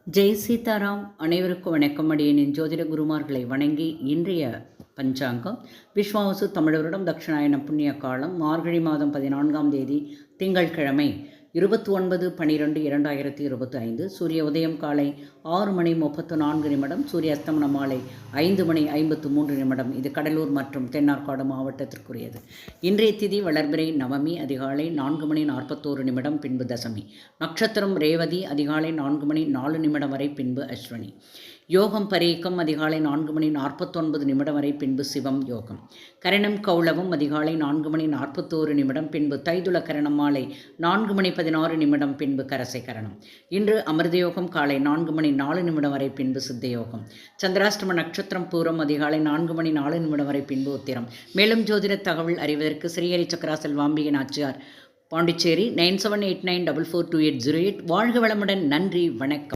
ஜெய் சீதாராம். அனைவருக்கும் வணக்கம். அடியேனின் ஜோதிட குருமார்களை வணங்கி இன்றைய பஞ்சாங்கம் விஸ்வாவசு தமிழரிடம் தட்சிணாயன புண்ணிய காலம் மார்கழி மாதம் 14ஆம் தேதி திங்கட்கிழமை 29/12/2025. சூரிய உதயம் காலை 6:34 சூரிய அஸ்தமன மாலை 5:53. இது கடலூர் மற்றும் தென்னார்காடு மாவட்டத்திற்குரியது. இன்றைய திதி வளர்பிறை நவமி அதிகாலை 4:41 பின்பு தசமி. நட்சத்திரம் ரேவதி அதிகாலை 4:04 வரை பின்பு அஸ்வினி. யோகம் பரீக்கம் அதிகாலை 4:49 வரை பின்பு சிவம் யோகம். கரணம் கௌளவம் அதிகாலை 4:41 பின்பு தைதுள கரணம் மாலை 4:16 பின்பு கரசை கரணம். இன்று அமிர்த யோகம் காலை 4:04 வரை பின்பு சித்த யோகம். சந்திராஷ்டம நட்சத்திரம் பூரம் அதிகாலை 4:04 வரை பின்பு உத்திரம். மேலும் ஜோதிட தகவல் அறிவதற்கு ஸ்ரீஹரி சக்கரா செல்வாம்பிகை நாச்சியார், பாண்டிச்சேரி 9789442808. வாழ்க வளமுடன். நன்றி, வணக்கம்.